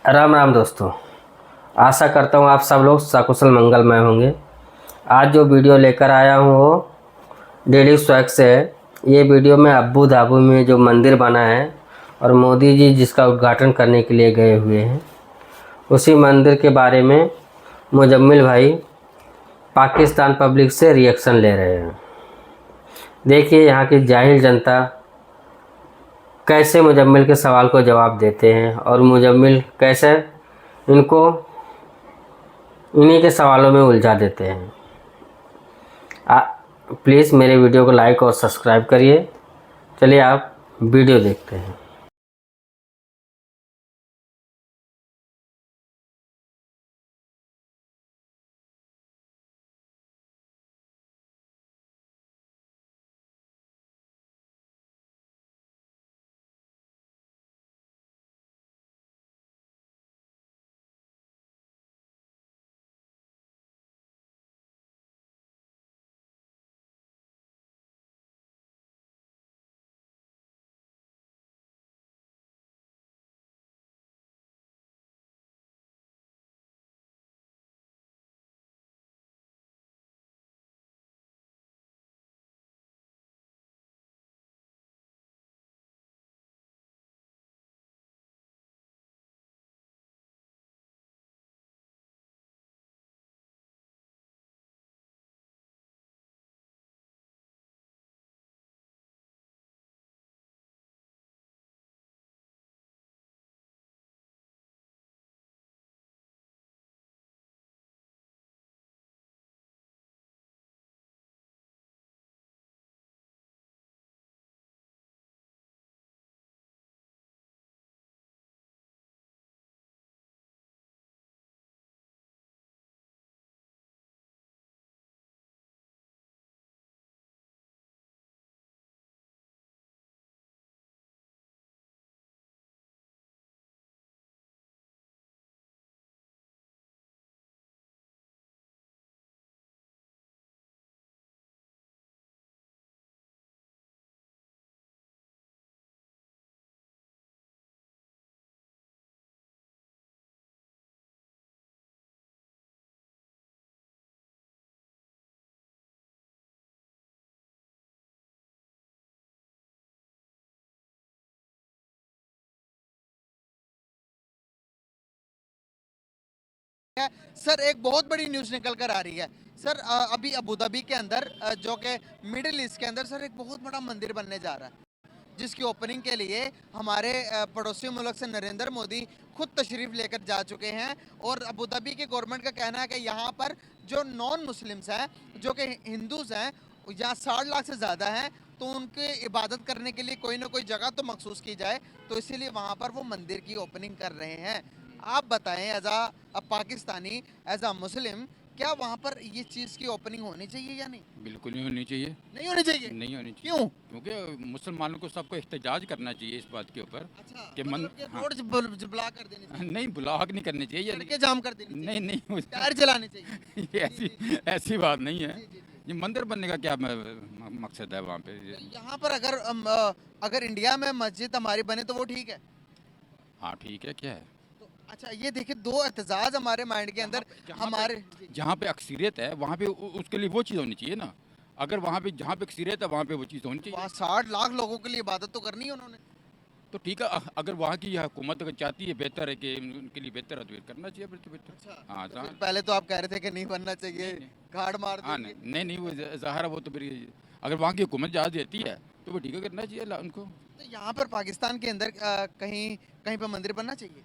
राम राम दोस्तों। आशा करता हूँ आप सब लोग सकुशल मंगलमय होंगे। आज जो वीडियो लेकर आया हूँ वो डेली स्वैग से है। ये वीडियो में अब्बू धाबू में जो मंदिर बना है और मोदी जी जिसका उद्घाटन करने के लिए गए हुए हैं, उसी मंदिर के बारे में मुजम्मिल भाई पाकिस्तान पब्लिक से रिएक्शन ले रहे हैं। देखिए यहाँ की जाहिल जनता कैसे मुजम्मिल के सवाल को जवाब देते हैं और मुजम्मिल कैसे इनको इन्हीं के सवालों में उलझा देते हैं। प्लीज़ मेरे वीडियो को लाइक और सब्सक्राइब करिए। चलिए आप वीडियो देखते हैं। सर एक बहुत बड़ी न्यूज़ निकल कर आ रही है सर। अभी अबू धाबी के अंदर जो कि मिडिल ईस्ट के अंदर सर एक बहुत बड़ा मंदिर बनने जा रहा है, जिसकी ओपनिंग के लिए हमारे पड़ोसी मुल्क से नरेंद्र मोदी खुद तशरीफ लेकर जा चुके हैं। और अबू धाबी की गवर्नमेंट का कहना है कि यहाँ पर जो नॉन मुस्लिम्स हैं, जो कि हिंदूज़ हैं, यहाँ 60 लाख से ज़्यादा हैं, तो उनके इबादत करने के लिए कोई ना कोई जगह तो मखसूस की जाए, तो इसीलिए वहाँ पर वो मंदिर की ओपनिंग कर रहे हैं। आप बताएं as a Pakistani, as a Muslim, क्या वहाँ पर ये चीज़ की ओपनिंग होनी चाहिए या नहीं? बिल्कुल नहीं होनी चाहिए। नहीं होनी चाहिए। नहीं होनी चाहिए। क्यों? क्योंकि मुसलमानों को सबको एहतजाज करना चाहिए इस बात के ऊपर अच्छा, कि मतलब कि हाँ, रोड ब्लॉक कर देनी चाहिए, नहीं ब्लॉक नहीं करने चाहिए या सड़कें जाम कर देनी चाहिए, नहीं नहीं टायर जलाने चाहिए। ये ऐसी बात नहीं है। जी, जी, जी। ये मंदिर बनने का क्या मकसद है वहाँ पे? तो यहाँ पर अगर अगर इंडिया में मस्जिद हमारी बने तो वो ठीक है। हाँ ठीक है, क्या है? तो अच्छा, ये देखिए दो एहतजाज हमारे माइंड के अंदर हमारे। जहाँ पे अक्सरियत है वहाँ पे उसके लिए वो चीज़ होनी चाहिए ना। अगर वहाँ पे जहाँ पे अक्सरियत है वहाँ पे वो चीज़ होनी चाहिए। वहाँ 60 लाख लोगों के लिए इबादत तो करनी है उन्होंने। तो ठीक है, अगर वहाँ की हुकूमत अगर चाहती है बेहतर है कि उनके लिए बेहतर है तो फिर करना चाहिए, फिर तो बेहतर। अच्छा, हाँ तो हाँ। फिर पहले तो आप कह रहे थे कि नहीं बनना चाहिए, नहीं, नहीं। गाड़ मार हाँ देंगे। नहीं नहीं, वो ज़ाहिर है, वो तो फिर अगर वहाँ की हुकूमत इजाज़त देती है तो वो ठीक है, करना चाहिए उनको। तो यहाँ पर पाकिस्तान के अंदर कहीं कहीं पर मंदिर बनना चाहिए।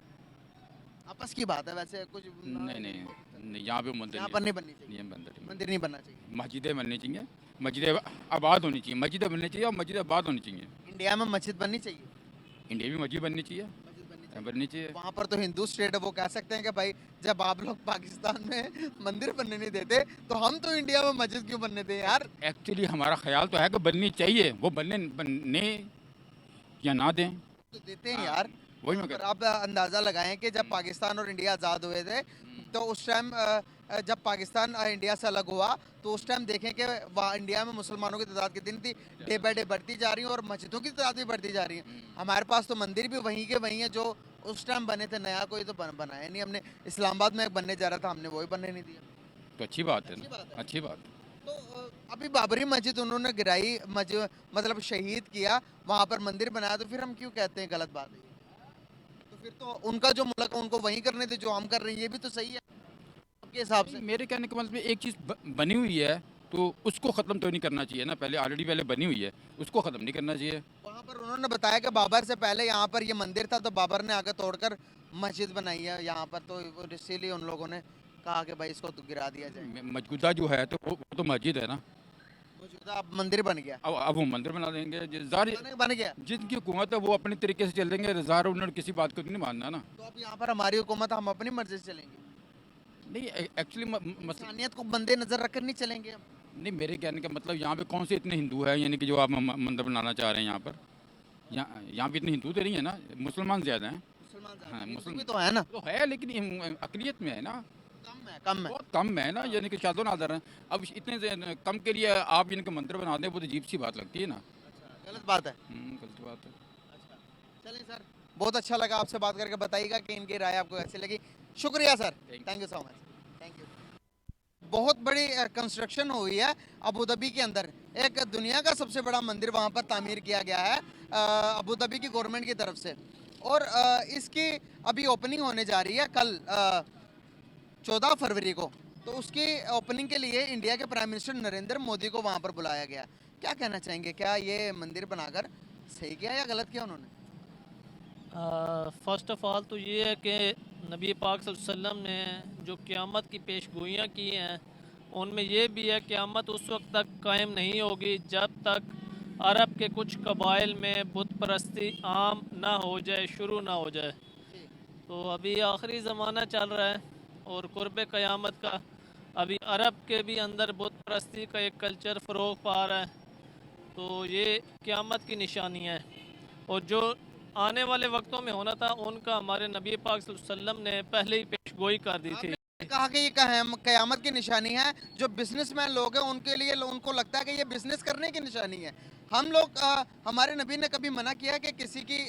आपस की बात है वैसे, कुछ नहीं नहीं नहीं, यहाँ पे मंदिर यहाँ पर नहीं बननी चाहिए, नहीं बनता। मंदिर नहीं बनना चाहिए। मस्जिदें बननी चाहिए, मस्जिदें आबाद होनी चाहिए, मस्जिदें बननी चाहिए और मस्जिदें आबाद होनी चाहिए। इंडिया में मस्जिद बननी चाहिए, इंडिया में मस्जिद बननी चाहिए, मस्जिद बननी चाहिए। बननी चाहिए। वहाँ पर तो हिंदू स्टेट है, वो कह सकते हैं कि भाई जब आप लोग पाकिस्तान में मंदिर बनने नहीं देते तो हम तो इंडिया में मस्जिद क्यों बनने दें यार। एक्चुअली हमारा ख्याल तो है कि बननी चाहिए, वो बनने या ना दें। तो देते हैं यार। वही वहाँ मैं पर आप अंदाज़ा लगाएं कि जब पाकिस्तान और इंडिया आज़ाद हुए थे, तो उस टाइम जब पाकिस्तान इंडिया से अलग हुआ, तो उस टाइम देखें कि वहाँ इंडिया में मुसलमानों की तादाद कितनी थी, डे बाई डे बढ़ती जा रही है और मस्जिदों की तादाद भी बढ़ती जा रही है। हमारे पास तो मंदिर भी वहीं के वहीं है जो उस टाइम बने थे, नया कोई तो बनाया नहीं हमने। इस्लामाबाद में एक बनने जा रहा था, हमने वही बनने नहीं दिया। तो अच्छी बात है अच्छी ना, बात है। अच्छी बात है। तो अभी बाबरी मस्जिद उन्होंने गिराई, मस्जिद मतलब शहीद किया, वहां पर मंदिर बनाया, तो फिर हम क्यों कहते हैं गलत बात है? तो फिर तो उनका जो मुल्क है उनको वहीं करने दे जो हम कर रहे हैं, ये भी तो सही है आपके हिसाब से। नहीं, मेरे कहने का मतलब एक चीज़ बनी हुई है तो उसको ख़त्म तो नहीं करना चाहिए ना, पहले ऑलरेडी पहले बनी हुई है, उसको ख़त्म नहीं करना चाहिए। वहां पर उन्होंने बताया कि बाबर से पहले यहाँ पर ये मंदिर था, तो बाबर ने आकर तोड़कर मस्जिद बनाई है यहाँ पर, तो इसीलिए उन लोगों ने कहा कि भाई इसको तो गिरा दिया जाए। मौजूदा जो है तो वो तो मस्जिद है ना, मौजूदा अब मंदिर बन गया, अब वो मंदिर बना देंगे। ज़ाहिर बन गया। जिनकी हुकूमत है वो अपने तरीके से चल देंगे, ज़ाहिर उन्होंने किसी बात को तो नहीं मानना ना। तो अब यहाँ पर हमारी हुकूमत, हम अपनी मर्जी से चलेंगे, नहीं, एक्चुअली इंसानियत को बंदे नजर रखकर नहीं चलेंगे हम। नहीं, मेरे कहने का मतलब यहाँ पे कौन से इतने हिंदू हैं यानी कि जो आप मंदिर बनाना चाह रहे हैं यहाँ पर? यहाँ पे इतने हिंदू तो नहीं है ना, मुसलमान ज़्यादा हैं। हाँ, मुस्लिम भी तो है ना, तो है लेकिन अकलियत में है ना, कम है। बहुत कम है ना, यानी कि शादो नादर है। अब इतने कम के लिए आप इनके मंदिर बना दें, वो तो अजीब सी बात लगती है ना। गलत बात है। गलत बात है। चलिए सर, बहुत अच्छा लगा आपसे बात करके। बताइएगा कि इनकी राय आपको कैसी लगी। शुक्रिया sir, thank you so much, thank you. बहुत बड़ी कंस्ट्रक्शन हुई है अबू धाबी के अंदर। एक दुनिया का सबसे बड़ा मंदिर वहाँ पर तामीर किया गया है अबू धाबी की गवर्नमेंट की तरफ से, और इसकी अभी ओपनिंग होने जा रही है कल 14 फरवरी को। तो उसकी ओपनिंग के लिए इंडिया के प्राइम मिनिस्टर नरेंद्र मोदी को वहाँ पर बुलाया गया। क्या कहना चाहेंगे, क्या ये मंदिर बनाकर सही किया या गलत किया उन्होंने? फ़र्स्ट ऑफ़ ऑल तो ये है कि नबी पाक सल्लल्लाहु अलैहि वसल्लम ने जो क़यामत की पेशगोइयाँ की हैं, उनमें ये भी है क़यामत उस वक्त तक कायम नहीं होगी जब तक अरब के कुछ कबाइल में बुत परस्ती आम ना हो जाए, शुरू ना हो जाए। तो अभी आखिरी ज़माना चल रहा है और कुर्ब क़यामत का अभी अरब के भी अंदर बुत परस्ती का एक कल्चर फ़रोग़ पा रहा है। तो ये क़यामत की निशानी है, और जो आने वाले वक्तों में होना था उनका हमारे नबी पाक सल्लल्लाहु अलैहि वसल्लम ने पहले ही पेशगोई कर दी थी। आपने कहा कि ये कयामत की निशानी है। जो बिजनेसमैन लोग हैं उनके लिए उनको लगता है कि ये बिजनेस करने की निशानी है। हम लोग हमारे नबी ने कभी मना किया कि किसी की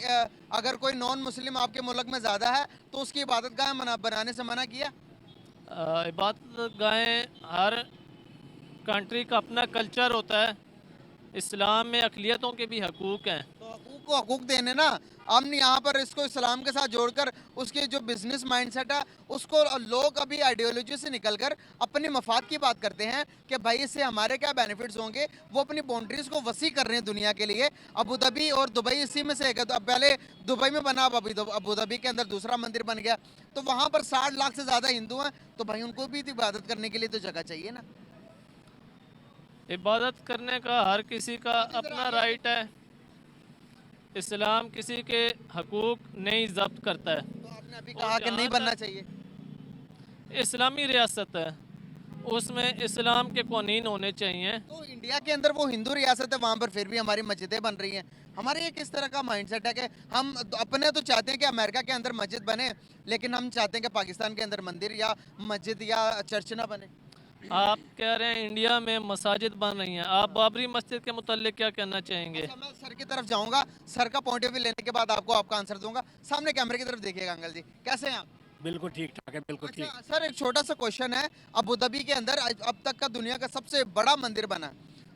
अगर कोई नॉन मुस्लिम आपके मुल्क में ज़्यादा है तो उसकी इबादत गाह बनाने से मना किया? इबादत गाहें हर कंट्री का अपना कल्चर होता है। इस्लाम में अक़लियतों के भी हकूक़ हैं। तो हकूक़ को हकूक़ देने ना, हम यहाँ पर इसको इस्लाम के साथ जोड़कर उसके जो बिजनेस माइंडसेट है उसको लोग अभी आइडियोलॉजी से निकलकर अपने मफाद की बात करते हैं कि भाई इससे हमारे क्या बेनिफिट्स होंगे। वो अपनी बाउंड्रीज को वसी कर रहे हैं दुनिया के लिए। अबू धाबी और दुबई इसी में से एक है। तो अब पहले दुबई में बना, अब अबू धाबी के अंदर दूसरा मंदिर बन गया। तो वहाँ पर 60 लाख से ज़्यादा हिंदू हैं, तो भाई उनको भी इबादत करने के लिए तो जगह चाहिए ना। इबादत करने का हर किसी का अपना राइट है। इस्लाम किसी के हकूक़ नहीं ज़ब्त करता है। तो आपने अभी कहा कि नहीं बनना चाहिए। इस्लामी रियासत है, उसमें इस्लाम के कानून होने चाहिए। तो इंडिया के अंदर वो हिंदू रियासत है, वहाँ पर फिर भी हमारी मस्जिदें बन रही हैं। हमारे ये किस तरह का माइंडसेट है कि हम अपने तो चाहते हैं कि अमेरिका के अंदर मस्जिद बने, लेकिन हम चाहते हैं कि पाकिस्तान के अंदर मंदिर या मस्जिद या चर्च ना बने। आप कह रहे हैं इंडिया में मसाजिद बन रही हैं, आप बाबरी मस्जिद के मुताल्लिक क्या कहना चाहेंगे? अच्छा, मैं सर की तरफ जाऊंगा, सर का पॉइंट ऑफ व्यू लेने के बाद आपको आपका आंसर दूंगा। सामने कैमरे की तरफ देखिएगा। अंकल जी कैसे हैं आप? बिल्कुल ठीक ठाक है, बिल्कुल ठीक। अच्छा सर, एक छोटा सा क्वेश्चन है। अबू धाबी के अंदर अब तक का दुनिया का सबसे बड़ा मंदिर बना,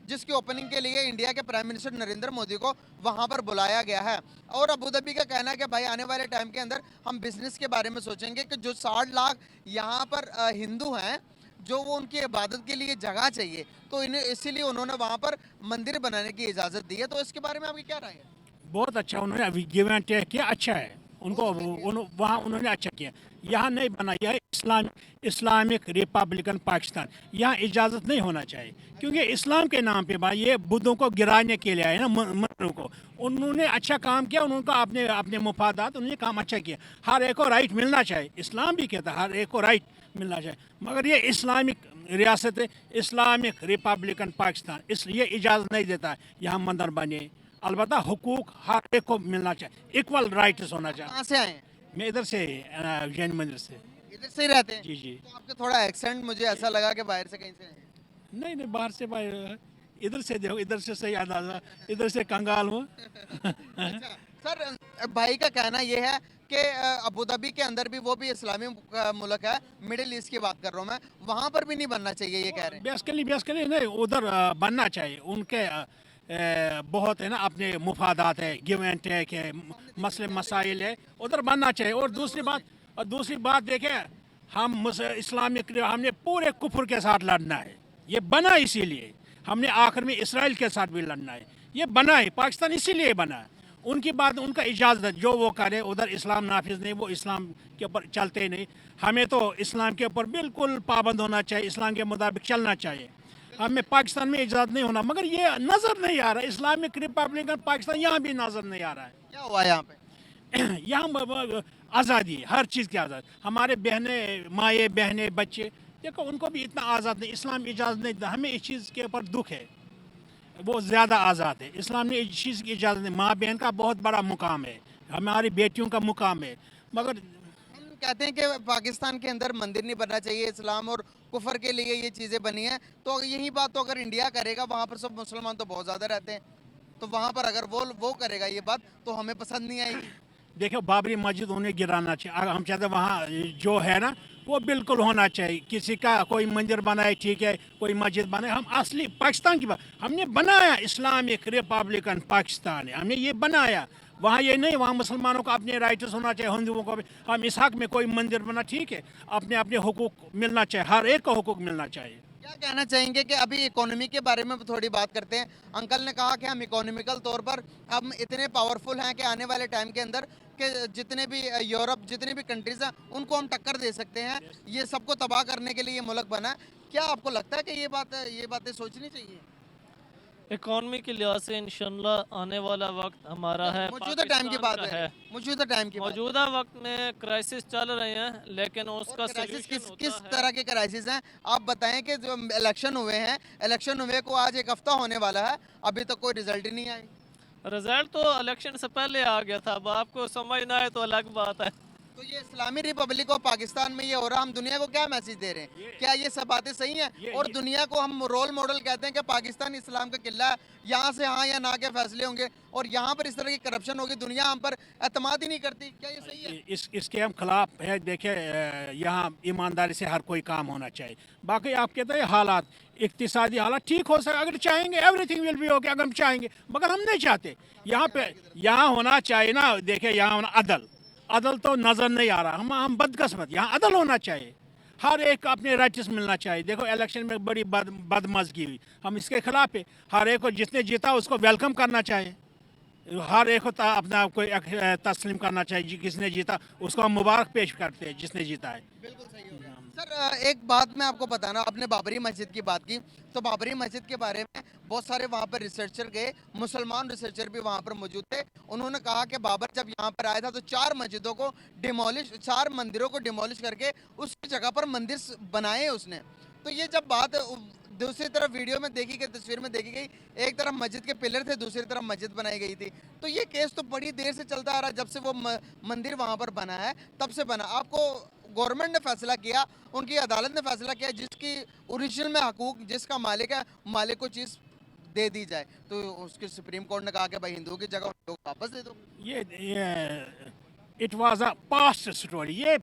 जिसकी ओपनिंग के लिए इंडिया के प्राइम मिनिस्टर नरेंद्र मोदी को वहां पर बुलाया गया है। और अबू धाबी का कहना है कि भाई आने वाले टाइम के अंदर हम बिजनेस के बारे में सोचेंगे कि जो 60 लाख यहाँ पर हिंदू हैं, जो वो उनकी इबादत के लिए जगह चाहिए, तो इन्हें इसीलिए उन्होंने वहाँ पर मंदिर बनाने की इजाज़त दी है। तो इसके बारे में आपकी क्या राय है? बहुत अच्छा उन्होंने अभी गिव एंड टेक किया, अच्छा है उनको। वहाँ उन्होंने अच्छा किया। यहाँ नहीं बनाया है इस्लामिक रिपब्लिकन पाकिस्तान, यहाँ इजाज़त नहीं होना चाहिए, क्योंकि इस्लाम के नाम पे भाई ये बुद्धों को गिराने के लिए आए ना, मंदिरों को। उन्होंने अच्छा काम किया, उनको अपने अपने मुफादात, उन्होंने काम अच्छा किया। हर एक को राइट मिलना चाहिए, इस्लाम भी कहता है हर एक को राइट मिलना चाहिए। मगर ये इस्लामिक रियासत है, इस्लामिक रिपब्लिकन पाकिस्तान, इसलिए इजाज़त नहीं देता है यहाँ मंदिर बने। अलबत्ता हुकूक हर एक को मिलना चाहिए, इक्वल राइट्स होना चाहिए। कहाँ से आए हैं? मैं इधर से जैन मंदिर से। इधर से ही रहते हैं? जी जी। तो आपके थोड़ा एक्सेंट मुझे ऐसा लगा कि बाहर से कहीं से हैं। नहीं नहीं, बाहर से बाहर, इधर से देखो, इधर से सही अंदाजा, इधर से कंगाल हूँ। अच्छा सर, भाई का कहना यह है कि अबू धाबी के अंदर भी वो भी इस्लामी मुल्क है, मिडिल ईस्ट की बात कर रहा हूँ मैं, वहाँ पर भी नहीं बनना चाहिए ये कह रहे हैं। बेसिकली नहीं, उधर बनना चाहिए। उनके बहुत है ना अपने मुफादात है, गिव एंड टेक है, मसले मसाइल है, उधर बनना चाहिए। और दूसरी बात देखें, हम इस्लामिक हमने पूरे कुफर के साथ लड़ना है, ये बना इसीलिए। हमने आखिर में इसराइल के साथ भी लड़ना है, ये बना है, पाकिस्तान इसीलिए बना है। उनकी बात, उनका इजाज़त जो वो करे, उधर इस्लाम नाफिज नहीं, वो इस्लाम के ऊपर चलते नहीं। हमें तो इस्लाम के ऊपर बिल्कुल पाबंद होना चाहिए, इस्लाम के मुताबिक चलना चाहिए। हमें पाकिस्तान में इजाज़त नहीं होना, मगर ये नज़र नहीं आ रहा है। इस्लामिक रिपब्लिकन पाकिस्तान यहाँ भी नज़र नहीं आ रहा है। क्या हुआ यहाँ पे? यहाँ आज़ादी, हर चीज़ की आज़ादी। हमारे माए बहने बच्चे देखो, उनको भी इतना आज़ाद नहीं, इस्लाम इजाज़त नहीं देता। हमें इस चीज़ के ऊपर दुख है, वो ज़्यादा आज़ाद है। इस्लाम ने इस चीज़ की इजाज़त नहीं। माँ बहन का बहुत बड़ा मुकाम है, हमारी बेटियों का मुकाम है, मगर हम कहते हैं कि पाकिस्तान के अंदर मंदिर नहीं बनना चाहिए, इस्लाम और कुफर के लिए ये चीज़ें बनी हैं। तो यही बात तो अगर इंडिया करेगा, वहाँ पर सब मुसलमान तो बहुत ज़्यादा रहते हैं, तो वहाँ पर अगर वो करेगा ये बात तो हमें पसंद नहीं आएगी। देखो, बाबरी मस्जिद उन्हें गिराना चाहिए। अगर हम चाहते हैं वहाँ जो है ना वो बिल्कुल होना चाहिए। किसी का कोई मंदिर बनाए, ठीक है, कोई मस्जिद बनाए, हम असली पाकिस्तान की बात हमने बनाया। इस्लामिक रिपब्लिकन पाकिस्तान है, हमने ये बनाया। वहाँ ये नहीं, वहाँ मुसलमानों को अपने राइट्स होना चाहिए, हिंदुओं को भी। हम इस हक में कोई मंदिर बना, ठीक है, अपने अपने हुकूक मिलना चाहिए, हर एक को हुकूक मिलना चाहिए। क्या कहना चाहेंगे कि अभी इकोनॉमी के बारे में थोड़ी बात करते हैं। अंकल ने कहा कि हम इकोनॉमिकल तौर पर हम इतने पावरफुल हैं कि आने वाले टाइम के अंदर कि जितने भी यूरोप, जितने भी कंट्रीज हैं, उनको हम टक्कर दे सकते हैं। ये सबको तबाह करने के लिए ये मुल्क बना है। क्या आपको लगता है कि ये बातें सोचनी चाहिए? इकॉनमी के लिहाज से इंशाल्लाह आने वाला वक्त हमारा है, मौजूदा टाइम की बात पाकिस्तान का है, मौजूदा टाइम की बात। मौजूदा वक्त में क्राइसिस चल रहे हैं, लेकिन उसका क्राइसिस solution किस होता है। तरह के क्राइसिस हैं? आप बताएं कि जो इलेक्शन हुए हैं, इलेक्शन हुए को आज एक हफ्ता होने वाला है, अभी तक कोई रिजल्ट ही नहीं आई। रिजल्ट तो इलेक्शन से पहले आ गया था, अब आपको समझ ना आए तो अलग बात है। तो ये इस्लामी रिपब्लिक ऑफ पाकिस्तान में ये हो रहा, हम दुनिया को क्या मैसेज दे रहे हैं? क्या ये सब बातें सही हैं? और दुनिया को हम रोल मॉडल कहते हैं कि पाकिस्तान इस्लाम का किला है, यहाँ से हाँ या ना के फैसले होंगे, और यहाँ पर इस तरह की करप्शन होगी, दुनिया हम पर एतमाद ही नहीं करती। क्या ये सही है? इसके हम खिलाफ है। देखिए, यहाँ ईमानदारी से हर कोई काम होना चाहिए। बाकी आप कहते हैं हालात, इक्तिसादी हालात ठीक हो सके, अगर चाहेंगे एवरीथिंग विल बी ओके, अगर हम चाहेंगे, मगर हम नहीं चाहते। यहाँ होना चाहिए ना, देखिए यहाँ होना अदल तो नज़र नहीं आ रहा। हम बदकिस्मत, यहाँ अदल होना चाहिए, हर एक को अपने राइट्स मिलना चाहिए। देखो, इलेक्शन में बड़ी बदमज़गी हुई, हम इसके खिलाफ है। हर एक को जिसने जीता उसको वेलकम करना चाहिए, हर एक को अपना कोई तस्लीम करना चाहिए। किसने जीता उसको हम मुबारक पेश करते हैं, जिसने जीता है। बिल्कुल सही हो गया। सर एक बात मैं आपको बताना, आपने बाबरी मस्जिद की बात की, तो बाबरी मस्जिद के बारे में बहुत सारे वहाँ पर रिसर्चर गए, मुसलमान रिसर्चर भी वहाँ पर मौजूद थे। उन्होंने कहा कि बाबर जब यहाँ पर आया था तो 4 मंदिरों को डिमोलिश करके उसकी जगह पर मंदिर बनाए उसने। तो ये जब बात दूसरी तरफ वीडियो में देखी गई, तस्वीर में देखी गई, एक तरफ मस्जिद के पिलर थे, दूसरी तरफ मस्जिद बनाई गई थी। तो ये केस तो बड़ी देर से चलता आ रहा है, जब से वो मंदिर वहाँ पर बना है तब से बना। आपको गवर्नमेंट ने फैसला किया, उनकी अदालत ने फैसला किया, जिसकी ओरिजिनल में हकूक, जिसका मालिक है, मालिक को चीज़ दे दी जाए, तो उसके सुप्रीम कोर्ट ने कहा कि भाई हिंदुओं की जगह लोग वापस दे दो। ये it was a past story, ये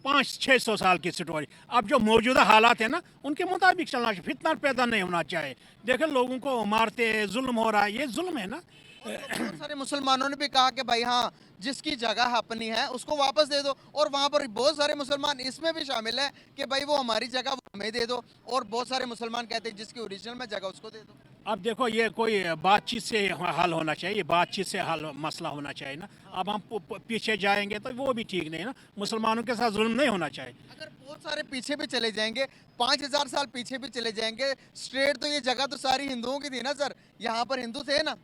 500-600 साल की स्टोरी। अब जो मौजूदा हालात है ना, उनके मुताबिक चलना चाहिए, फितना पैदा नहीं होना चाहिए। देखें, लोगों को मारते हैं, जुल्म हो रहा है, ये जुल्म है ना। बहुत सारे मुसलमानों ने भी कहा कि भाई हाँ, जिसकी जगह अपनी है उसको वापस दे दो, और वहाँ पर बहुत सारे मुसलमान इसमें भी शामिल है कि भाई वो हमारी जगह वो हमें दे दो, और बहुत सारे मुसलमान कहते हैं जिसकी ओरिजिनल में जगह उसको दे दो। अब देखो, ये कोई बातचीत से हल होना चाहिए, ये बातचीत से हल मसला होना चाहिए ना। अब हम पीछे जाएंगे तो वो भी ठीक नहीं है ना, मुसलमानों के साथ जुल्म नहीं होना चाहिए। अगर बहुत सारे पीछे भी चले जाएंगे, 5000 साल पीछे भी चले जाएंगे स्ट्रेट, तो ये जगह तो सारी हिंदुओं की थी ना सर, यहाँ पर हिंदू थे ना,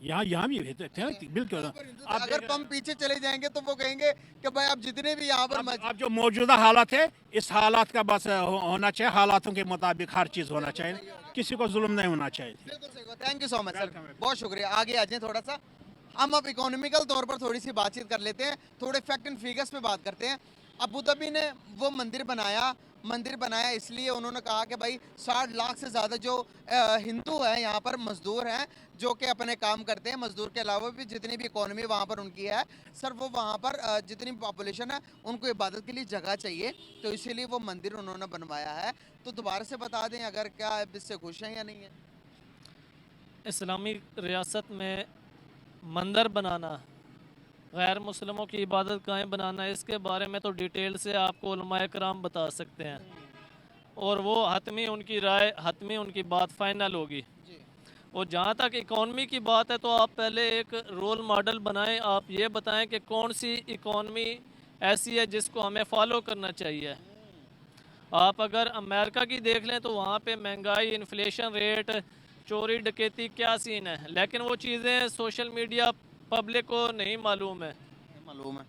यहाँ भी थे, बिल्कुल। अगर हम पीछे चले जाएंगे तो वो कहेंगे कि भाई आप जितने भी यहाँ पर अब जो मौजूदा हालात है, इस हालात का बस होना चाहिए, हालातों के मुताबिक हर चीज़ होना चाहिए, किसी को जुल्म नहीं होना चाहिए। बिल्कुल सही। Thank you so much sir, बहुत शुक्रिया। आगे आ जाए थोड़ा सा, हम अब इकोनॉमिकल तौर पर थोड़ी सी बातचीत कर लेते हैं, थोड़े फैक्ट एंड फिगर्स पे बात करते हैं। अबू धाबी ने वो मंदिर बनाया, मंदिर बनाया, इसलिए उन्होंने कहा कि भाई 60 लाख से ज़्यादा जो हिंदू हैं यहाँ पर, मजदूर हैं जो कि अपने काम करते हैं, मजदूर के अलावा भी जितनी भी इकोनॉमी वहाँ पर उनकी है सर, वो वहाँ पर जितनी पॉपुलेशन है उनको इबादत के लिए जगह चाहिए, तो इसीलिए वो मंदिर उन्होंने बनवाया है। तो दोबारा से बता दें अगर क्या आप इससे खुश हैं या नहीं है? इस्लामी रियासत में मंदिर बनाना, गैर मुस्लिमों की इबादत गाहें बनाना, इसके बारे में तो डिटेल से आपको उलमाए कराम बता सकते हैं, और वो हतमी उनकी राय, हतमी उनकी बात फाइनल होगी। और जहाँ तक इकॉनमी की बात है, तो आप पहले एक रोल मॉडल बनाएं, आप ये बताएं कि कौन सी इकॉनमी ऐसी है जिसको हमें फॉलो करना चाहिए। आप अगर अमेरिका की देख लें तो वहाँ पे महंगाई, इन्फ्लेशन रेट, चोरी डकैती क्या सीन है, लेकिन वो चीज़ें सोशल मीडिया पब्लिक को नहीं मालूम है, मालूम है,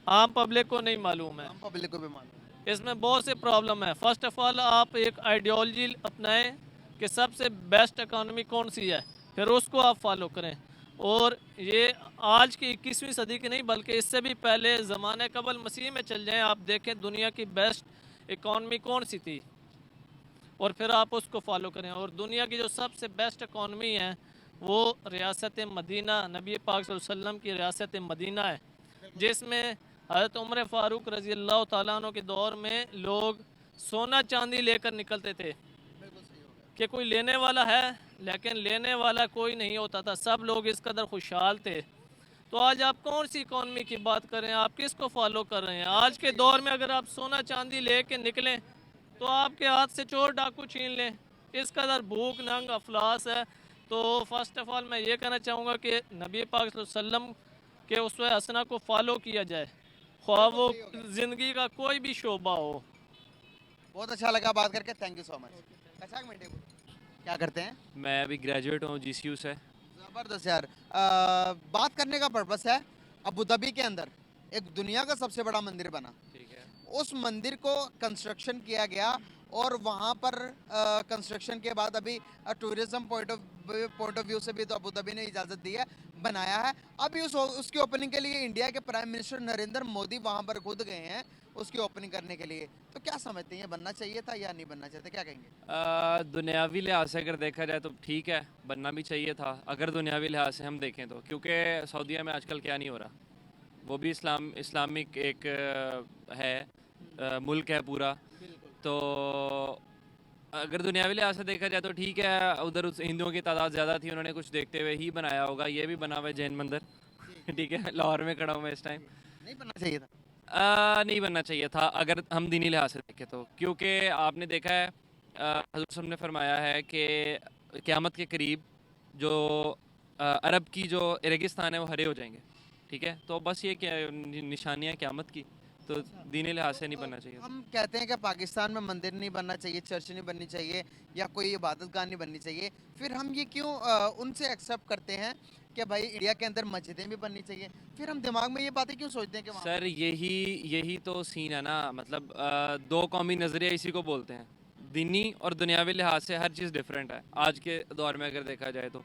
आम पब्लिक को नहीं मालूम है। आम पब्लिक को भी मालूम है। इसमें बहुत से प्रॉब्लम है। फर्स्ट ऑफ ऑल आप एक आइडियोलॉजी अपनाएं कि सबसे बेस्ट इकॉनमी कौन सी है, फिर उसको आप फॉलो करें। और ये आज की 21वीं सदी की नहीं बल्कि इससे भी पहले ज़माने कबल मसीह में चल जाएं, आप देखें दुनिया की बेस्ट इकॉनमी कौन सी थी और फिर आप उसको फॉलो करें। और दुनिया की जो सबसे बेस्ट इकॉनमी है वो रियासत मदीना, नबी पाक सल्लल्लाहु अलैहि वसल्लम की रियासत मदीना है, जिसमें हज़रत उमर फ़ारूक रज़ी अल्लाह तआला अन्हु के दौर में लोग सोना चांदी लेकर निकलते थे कि कोई लेने वाला है, लेकिन लेने वाला कोई नहीं होता था, सब लोग इस कदर खुशहाल थे। तो आज आप कौन सी इकॉनमी की बात कर रहे हैं, आप किसको फॉलो कर रहे हैं? आज के दौर में अगर आप सोना चांदी ले कर निकलें तो आपके हाथ से चोर डाकू छीन लें, इस कदर भूख नंग अफलास है। तो फर्स्ट ऑफ ऑल मैं ये कहना चाहूँगा कि नबी पाक सल्लल्लाहु अलैहि वसल्लम के उसवे हसना को फॉलो किया जाए, ख्वाह वो ज़िंदगी का कोई भी शोबा हो। बहुत अच्छा लगा बात करके, थैंक यू सो मच। अच्छा एक मिनट, क्या करते हैं? मैं अभी ग्रेजुएट हूँ GCU से। ज़बरदस्त यार। बात करने का पर्पस है, अबू धाबी के अंदर एक दुनिया का सबसे बड़ा मंदिर बना, ठीक है। उस मंदिर को कंस्ट्रक्शन किया गया और वहाँ पर कंस्ट्रक्शन के बाद अभी टूरिज्म पॉइंट ऑफ व्यू से भी तो अबू धाबी ने इजाज़त दी है, बनाया है। अभी उसकी ओपनिंग के लिए इंडिया के प्राइम मिनिस्टर नरेंद्र मोदी वहाँ पर खुद गए हैं उसकी ओपनिंग करने के लिए। तो क्या समझते हैं, बनना चाहिए था या नहीं बनना चाहिए था, क्या कहेंगे? दुनियावी लिहाज से अगर देखा जाए तो ठीक है, बनना भी चाहिए था अगर दुनियावी लिहाज से हम देखें तो, क्योंकि सऊदीया में आजकल क्या नहीं हो रहा, वो भी इस्लामिक एक मुल्क है पूरा। तो अगर दुनियावी लिहाज से देखा जाए तो ठीक है, उधर उस हिंदुओं की तादाद ज़्यादा थी, उन्होंने कुछ देखते हुए ही बनाया होगा। ये भी बना हुआ है जैन मंदिर ठीक है, लाहौर में खड़ा हूँ मैं इस टाइम। नहीं बनना चाहिए था। नहीं बनना चाहिए था अगर हम दीनी लिहाज से देखें तो, क्योंकि आपने देखा है हज़रत साहब ने फरमाया है कि क़यामत के करीब जो अरब की जो रेगिस्तान है वो हरे हो जाएंगे, ठीक है। तो बस ये क्या निशानियाँ क़यामत की, तो दीनी लिहाज से नहीं बनना चाहिए। हम कहते हैं कि पाकिस्तान में मंदिर नहीं बनना चाहिए, चर्च नहीं बननी चाहिए या कोई इबादत गाह नहीं बननी चाहिए, फिर हम ये क्यों उनसे एक्सेप्ट करते हैं कि भाई इंडिया के अंदर मस्जिदें भी बननी चाहिए? फिर हम दिमाग में ये बातें क्यों सोचते हैं कि वहाँ सर यही तो सीन है ना, मतलब दो कौमी नज़रिया इसी को बोलते हैं। दीनी और दुनियावी लिहाज से हर चीज़ डिफरेंट है आज के दौर में अगर देखा जाए तो।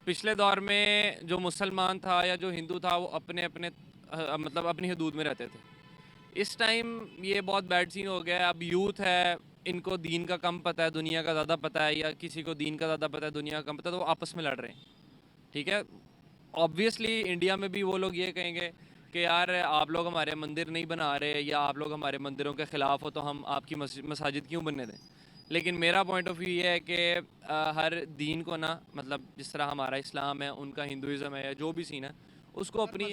पिछले दौर में जो मुसलमान था या जो हिंदू था वो अपने अपने मतलब अपनी हदूद में रहते थे। इस टाइम ये बहुत बैड सीन हो गया है। अब यूथ है, इनको दीन का कम पता है, दुनिया का ज़्यादा पता है, या किसी को दीन का ज़्यादा पता है, दुनिया का कम पता है, तो वो आपस में लड़ रहे हैं, ठीक है। ऑब्वियसली इंडिया में भी वो लोग ये कहेंगे कि यार आप लोग हमारे मंदिर नहीं बना रहे या आप लोग हमारे मंदिरों के ख़िलाफ़ हो, तो हम आपकी मसाजिद क्यों बनने दें। लेकिन मेरा पॉइंट ऑफ व्यू ये है कि हर दीन को ना, मतलब जिस तरह हमारा इस्लाम है, उनका हिंदुज़म है, या जो भी सीन है, उसको अपनी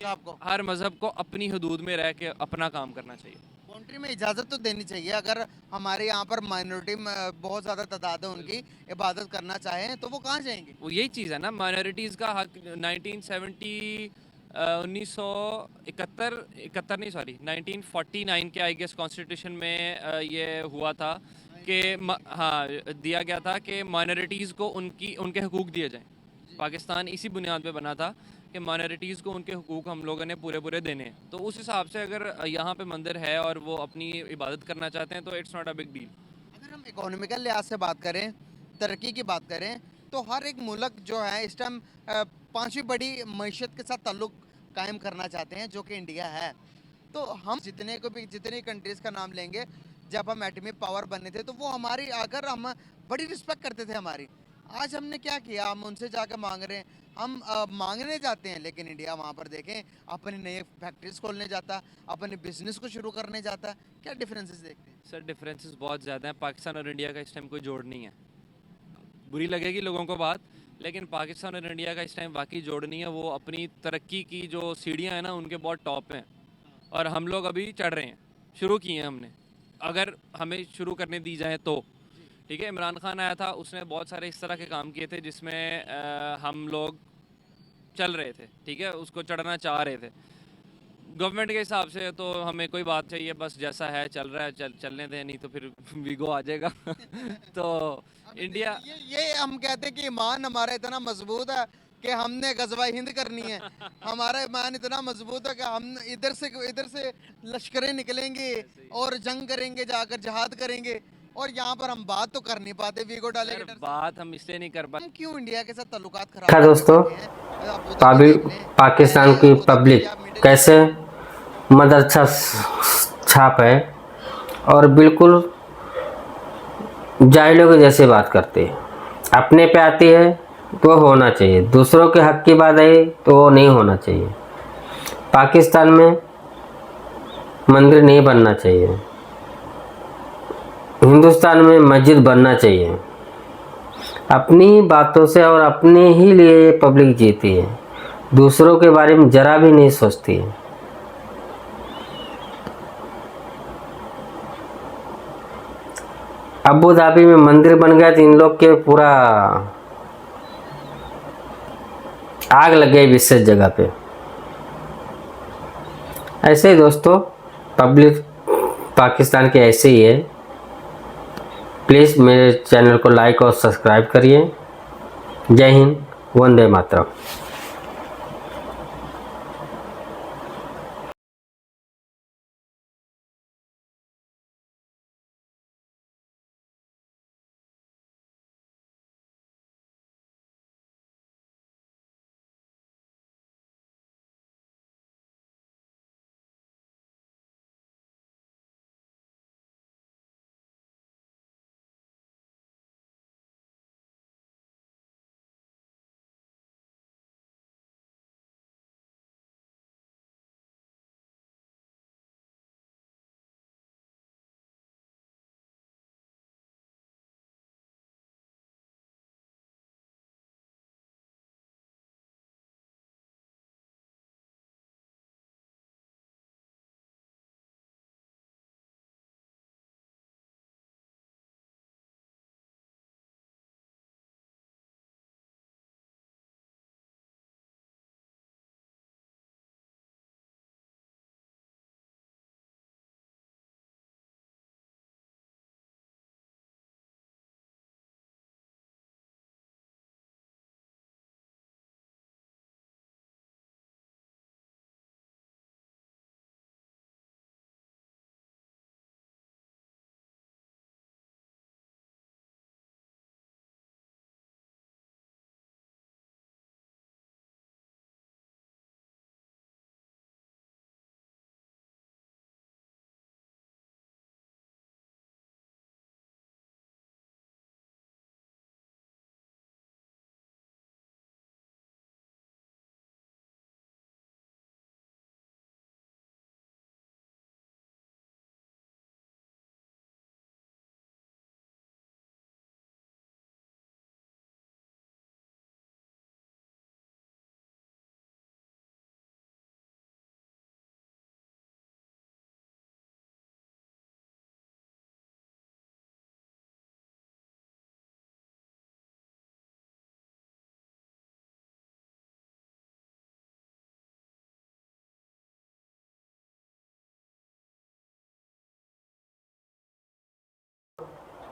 हर मज़हब को अपनी हदूद में रह के अपना काम करना चाहिए। कंट्री में इजाज़त तो देनी चाहिए। अगर हमारे यहाँ पर माइनॉरिटी में बहुत ज़्यादा तादाद है उनकी, इबादत करना चाहें तो वो कहाँ जाएंगे? वो यही चीज़ है ना, माइनॉरिटीज़ का हक 1949 के आई गेस कॉन्स्टिट्यूशन में ये हुआ था कि हाँ दिया गया था कि माइनॉरिटीज़ को उनके हकूक़ दिए जाएं। पाकिस्तान इसी बुनियाद पे बना था कि माइनॉरिटीज़ को उनके हुकूक हम लोगों ने पूरे देने हैं। तो उस हिसाब से अगर यहाँ पे मंदिर है और वो अपनी इबादत करना चाहते हैं तो it's not a big deal. अगर हम इकोनॉमिकल लिहाज से बात करें, तरक्की की बात करें, तो हर एक मुल्क जो है इस टाइम 5वीं बड़ी मईशत के साथ ताल्लुक़ कायम करना चाहते हैं, जो कि इंडिया है। तो हम जितनी कंट्रीज़ का नाम लेंगे, जब हम एटमी पावर बने थे तो वो हमारी अगर हम बड़ी रिस्पेक्ट करते थे हमारी। आज हमने क्या किया, हम उनसे जाकर मांग रहे हैं, हम मांगने जाते हैं, लेकिन इंडिया वहाँ पर देखें अपनी नई फैक्ट्रीज खोलने जाता, अपने बिजनेस को शुरू करने जाता। क्या डिफरेंसेस देखते हैं? सर डिफरेंसेस बहुत ज़्यादा हैं। पाकिस्तान और इंडिया का इस टाइम कोई जोड़ नहीं है। बुरी लगेगी लोगों को बात, लेकिन पाकिस्तान और इंडिया का इस टाइम वाकई जोड़ नहीं है। वो अपनी तरक्की की जो सीढ़ियाँ हैं ना, उनके बहुत टॉप हैं और हम लोग अभी चढ़ रहे हैं। शुरू किए हैं हमने, अगर हमें शुरू करने दी जाए तो। ठीक है, इमरान खान आया था, उसने बहुत सारे इस तरह के काम किए थे जिसमें हम लोग चल रहे थे। ठीक है, उसको चढ़ना चाह रहे थे। गवर्नमेंट के हिसाब से तो हमें कोई बात चाहिए, बस जैसा है चल रहा है, चलने दें, नहीं तो फिर वीगो आ जाएगा। तो इंडिया ये हम कहते हैं कि ईमान हमारा इतना मजबूत है कि हमने गजवा हिंद करनी है। हमारा ईमान इतना मजबूत है कि हम इधर से लश्करें निकलेंगे और जंग करेंगे, जाकर जिहाद करेंगे, और यहाँ पर हम बात तो कर नहीं पाते वीगो डाले के डर से। बात हम इसलिए नहीं कर पाते। हम क्यों इंडिया के साथ ताल्लुकात क्या खराब दोस्तों, पाकिस्तान की पब्लिक कैसे मदरसा छाप है और बिल्कुल जाहिलों के जैसे बात करते हैं। अपने पे आती है तो होना चाहिए, दूसरों के हक की बात आई तो वो नहीं होना चाहिए। पाकिस्तान में मंदिर नहीं बनना चाहिए, हिंदुस्तान में मस्जिद बनना चाहिए। अपनी बातों से और अपने ही लिए पब्लिक जीती है, दूसरों के बारे में जरा भी नहीं सोचती है। अबू धाबी में मंदिर बन गया तो इन लोग के पूरा आग लग गई विशेष जगह पे। ऐसे ही दोस्तों, पब्लिक पाकिस्तान के ऐसे ही है। प्लीज़ मेरे चैनल को लाइक और सब्सक्राइब करिए। जय हिंद, वंदे मातरम।